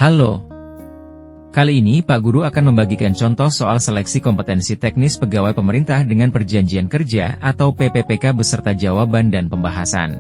Halo. Kali ini Pak Guru akan membagikan contoh soal seleksi kompetensi teknis pegawai pemerintah dengan perjanjian kerja atau PPPK beserta jawaban dan pembahasan.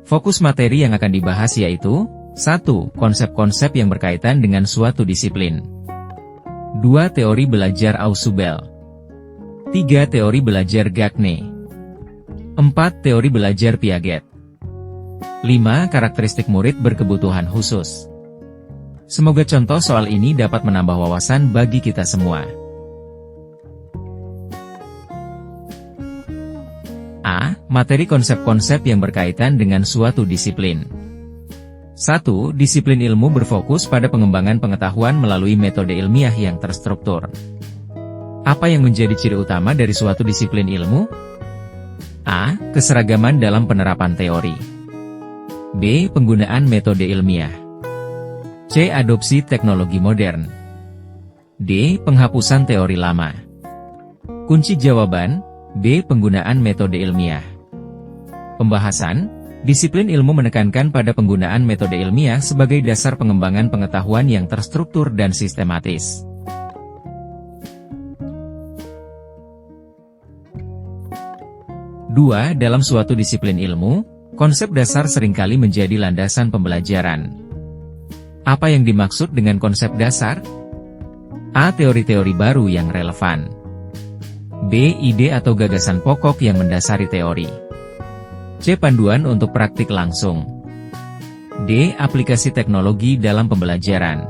Fokus materi yang akan dibahas yaitu 1. Konsep-konsep yang berkaitan dengan suatu disiplin. 2. Teori belajar Ausubel. 3. Teori belajar Gagne. 4. Teori belajar Piaget. 5. Karakteristik murid berkebutuhan khusus. Semoga contoh soal ini dapat menambah wawasan bagi kita semua. A. Materi konsep-konsep yang berkaitan dengan suatu disiplin. 1. Disiplin ilmu berfokus pada pengembangan pengetahuan melalui metode ilmiah yang terstruktur. Apa yang menjadi ciri utama dari suatu disiplin ilmu? A. Keseragaman dalam penerapan teori. B. Penggunaan metode ilmiah. C. Adopsi teknologi modern. D. Penghapusan teori lama. Kunci jawaban, B. Penggunaan metode ilmiah. Pembahasan, disiplin ilmu menekankan pada penggunaan metode ilmiah sebagai dasar pengembangan pengetahuan yang terstruktur dan sistematis. Dua, dalam suatu disiplin ilmu, konsep dasar seringkali menjadi landasan pembelajaran. Apa yang dimaksud dengan konsep dasar? A. Teori-teori baru yang relevan. B. Ide atau gagasan pokok yang mendasari teori. C. Panduan untuk praktik langsung. D. Aplikasi teknologi dalam pembelajaran.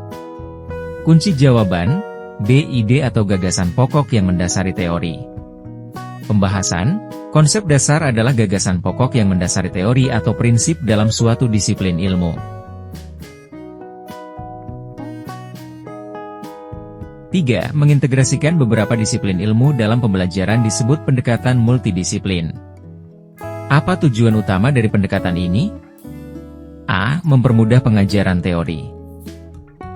Kunci jawaban, B. Ide atau gagasan pokok yang mendasari teori. Pembahasan, konsep dasar adalah gagasan pokok yang mendasari teori atau prinsip dalam suatu disiplin ilmu. 3. Mengintegrasikan beberapa disiplin ilmu dalam pembelajaran disebut pendekatan multidisiplin. Apa tujuan utama dari pendekatan ini? A. Mempermudah pengajaran teori.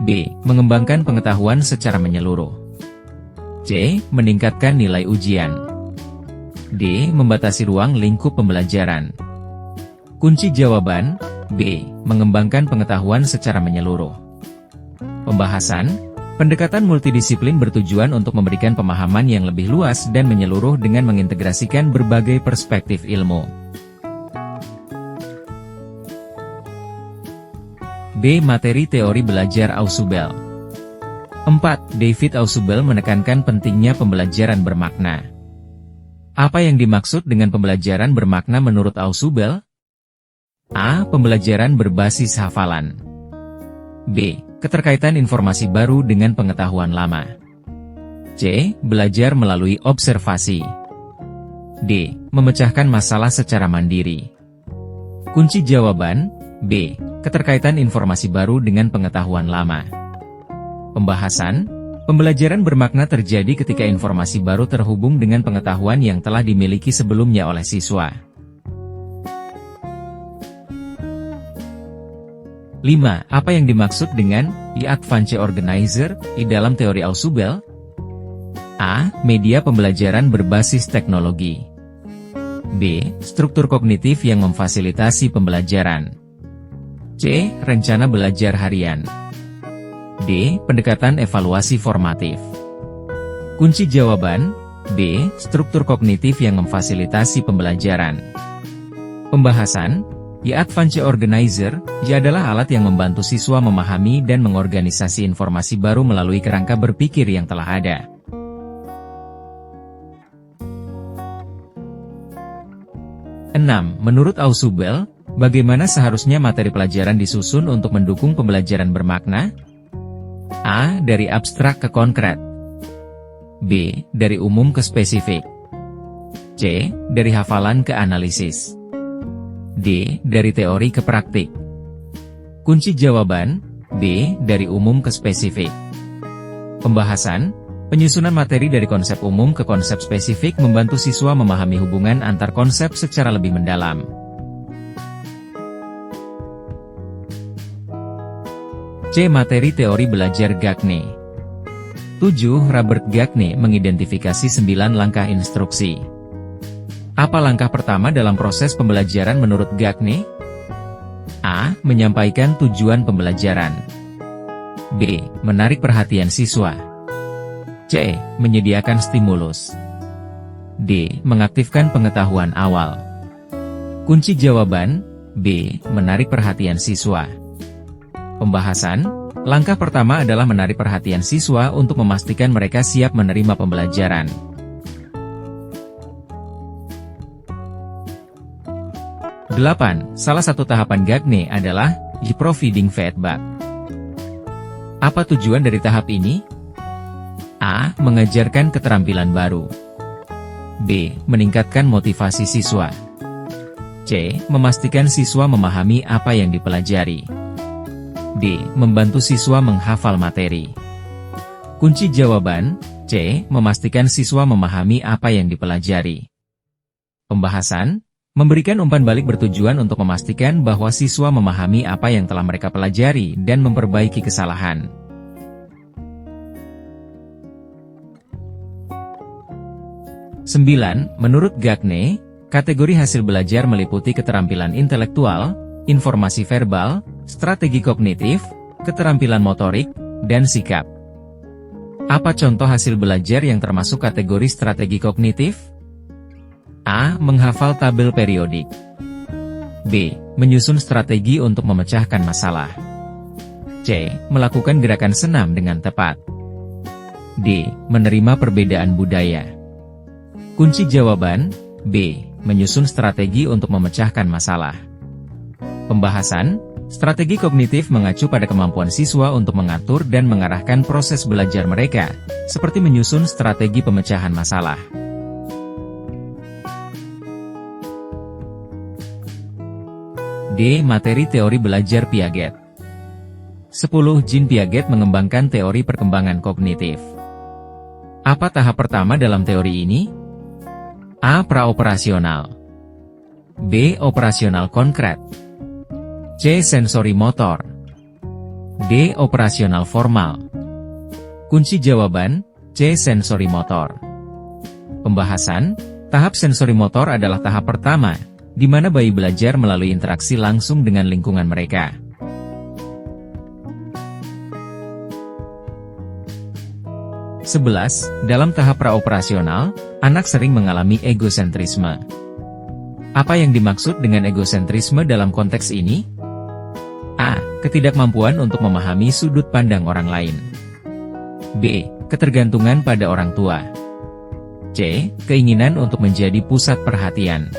B. Mengembangkan pengetahuan secara menyeluruh. C. Meningkatkan nilai ujian. D. Membatasi ruang lingkup pembelajaran. Kunci jawaban, B. Mengembangkan pengetahuan secara menyeluruh. Pembahasan, pendekatan multidisiplin bertujuan untuk memberikan pemahaman yang lebih luas dan menyeluruh dengan mengintegrasikan berbagai perspektif ilmu. B. Materi teori belajar Ausubel. 4. David Ausubel menekankan pentingnya pembelajaran bermakna. Apa yang dimaksud dengan pembelajaran bermakna menurut Ausubel? A. Pembelajaran berbasis hafalan. B. Keterkaitan informasi baru dengan pengetahuan lama. C. Belajar melalui observasi. D. Memecahkan masalah secara mandiri. Kunci jawaban, B. Keterkaitan informasi baru dengan pengetahuan lama. Pembahasan, pembelajaran bermakna terjadi ketika informasi baru terhubung dengan pengetahuan yang telah dimiliki sebelumnya oleh siswa. 5. Apa yang dimaksud dengan Advanced Organizer di dalam teori Ausubel? A. Media pembelajaran berbasis teknologi. B. Struktur kognitif yang memfasilitasi pembelajaran. C. Rencana belajar harian. D. Pendekatan evaluasi formatif. Kunci jawaban, B. Struktur kognitif yang memfasilitasi pembelajaran. Pembahasan, Advanced Organizer, adalah alat yang membantu siswa memahami dan mengorganisasi informasi baru melalui kerangka berpikir yang telah ada. Menurut Ausubel, bagaimana seharusnya materi pelajaran disusun untuk mendukung pembelajaran bermakna? A. Dari abstrak ke konkret. B. Dari umum ke spesifik. C. Dari hafalan ke analisis. D. Dari teori ke praktik. Kunci jawaban, B. Dari umum ke spesifik. Pembahasan, penyusunan materi dari konsep umum ke konsep spesifik membantu siswa memahami hubungan antar konsep secara lebih mendalam. C. Materi teori belajar Gagne. 7. Robert Gagne mengidentifikasi 9 langkah instruksi. Apa langkah pertama dalam proses pembelajaran menurut Gagne? A. Menyampaikan tujuan pembelajaran. B. Menarik perhatian siswa. C. Menyediakan stimulus. D. Mengaktifkan pengetahuan awal. Kunci jawaban, B. Menarik perhatian siswa. Pembahasan, langkah pertama adalah menarik perhatian siswa untuk memastikan mereka siap menerima pembelajaran. Salah satu tahapan GAGNE adalah Providing Feedback. Apa tujuan dari tahap ini? A. Mengajarkan keterampilan baru. B. Meningkatkan motivasi siswa. C. Memastikan siswa memahami apa yang dipelajari. D. Membantu siswa menghafal materi. Kunci jawaban, C. Memastikan siswa memahami apa yang dipelajari. Pembahasan, memberikan umpan balik bertujuan untuk memastikan bahwa siswa memahami apa yang telah mereka pelajari dan memperbaiki kesalahan. Menurut GAGNE, kategori hasil belajar meliputi keterampilan intelektual, informasi verbal, strategi kognitif, keterampilan motorik, dan sikap. Apa contoh hasil belajar yang termasuk kategori strategi kognitif? A. Menghafal tabel periodik. B. Menyusun strategi untuk memecahkan masalah. C. Melakukan gerakan senam dengan tepat. D. Menerima perbedaan budaya. Kunci jawaban, B. Menyusun strategi untuk memecahkan masalah. Pembahasan, strategi kognitif mengacu pada kemampuan siswa untuk mengatur dan mengarahkan proses belajar mereka, seperti menyusun strategi pemecahan masalah. D. Materi teori belajar Piaget. 10. Jean Piaget mengembangkan teori perkembangan kognitif. Apa tahap pertama dalam teori ini? A. Praoperasional. B. Operasional konkret. C. Sensori motor. D. Operasional formal. Kunci jawaban, C. Sensori motor. Pembahasan, tahap sensori motor adalah tahap pertama, di mana bayi belajar melalui interaksi langsung dengan lingkungan mereka. Dalam tahap praoperasional, anak sering mengalami egosentrisme. Apa yang dimaksud dengan egosentrisme dalam konteks ini? A. Ketidakmampuan untuk memahami sudut pandang orang lain. B. Ketergantungan pada orang tua. C. Keinginan untuk menjadi pusat perhatian.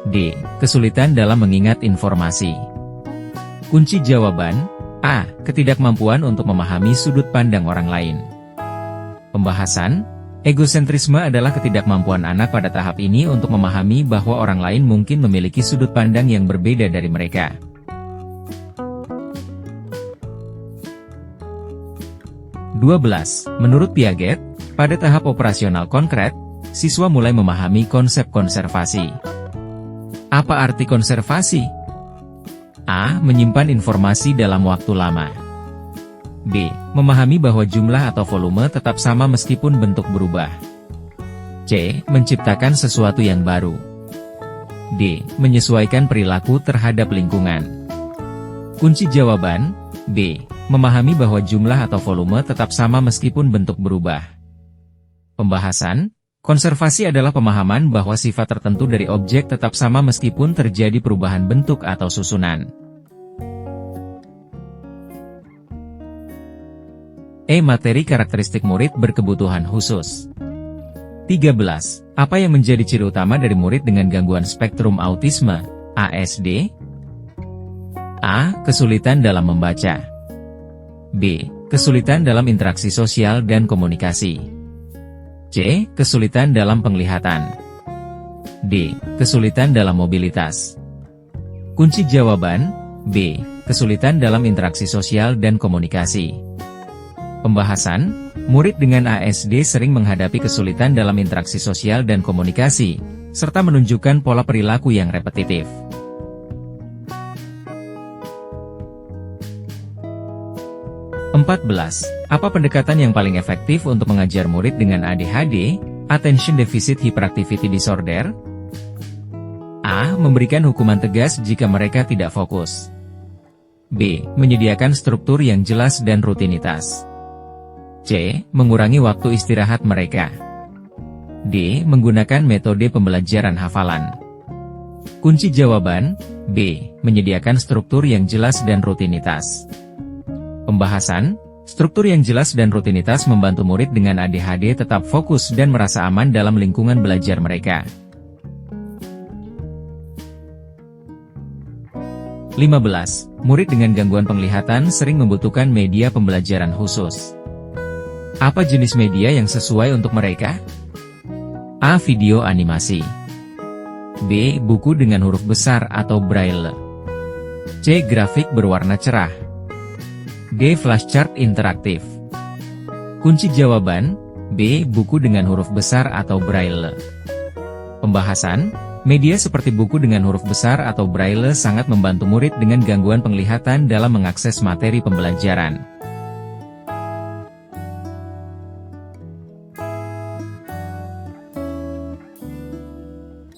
D. Kesulitan dalam mengingat informasi. Kunci jawaban, A. Ketidakmampuan untuk memahami sudut pandang orang lain. Pembahasan, egosentrisme adalah ketidakmampuan anak pada tahap ini untuk memahami bahwa orang lain mungkin memiliki sudut pandang yang berbeda dari mereka. Menurut Piaget, pada tahap operasional konkret, siswa mulai memahami konsep konservasi. Apa arti konservasi? A. Menyimpan informasi dalam waktu lama. B. Memahami bahwa jumlah atau volume tetap sama meskipun bentuk berubah. C. Menciptakan sesuatu yang baru. D. Menyesuaikan perilaku terhadap lingkungan. Kunci jawaban, B. Memahami bahwa jumlah atau volume tetap sama meskipun bentuk berubah. Pembahasan, konservasi adalah pemahaman bahwa sifat tertentu dari objek tetap sama meskipun terjadi perubahan bentuk atau susunan. E. Materi karakteristik murid berkebutuhan khusus. 13. Apa yang menjadi ciri utama dari murid dengan gangguan spektrum autisme, ASD? A. Kesulitan dalam membaca. B. Kesulitan dalam interaksi sosial dan komunikasi. C. Kesulitan dalam penglihatan. D. Kesulitan dalam mobilitas. Kunci jawaban, B. Kesulitan dalam interaksi sosial dan komunikasi. Pembahasan, murid dengan ASD sering menghadapi kesulitan dalam interaksi sosial dan komunikasi, serta menunjukkan pola perilaku yang repetitif. 14. Apa pendekatan yang paling efektif untuk mengajar murid dengan ADHD, Attention Deficit Hyperactivity Disorder? A. Memberikan hukuman tegas jika mereka tidak fokus. B. Menyediakan struktur yang jelas dan rutinitas. C. Mengurangi waktu istirahat mereka. D. Menggunakan metode pembelajaran hafalan. Kunci jawaban, B. Menyediakan struktur yang jelas dan rutinitas. Pembahasan, struktur yang jelas dan rutinitas membantu murid dengan ADHD tetap fokus dan merasa aman dalam lingkungan belajar mereka. 15. Murid dengan gangguan penglihatan sering membutuhkan media pembelajaran khusus. Apa jenis media yang sesuai untuk mereka? A. Video animasi. B. Buku dengan huruf besar atau braille. C. Grafik berwarna cerah. D. Flashchart interaktif. Kunci jawaban, B. Buku dengan huruf besar atau braille. Pembahasan, media seperti buku dengan huruf besar atau braille sangat membantu murid dengan gangguan penglihatan dalam mengakses materi pembelajaran.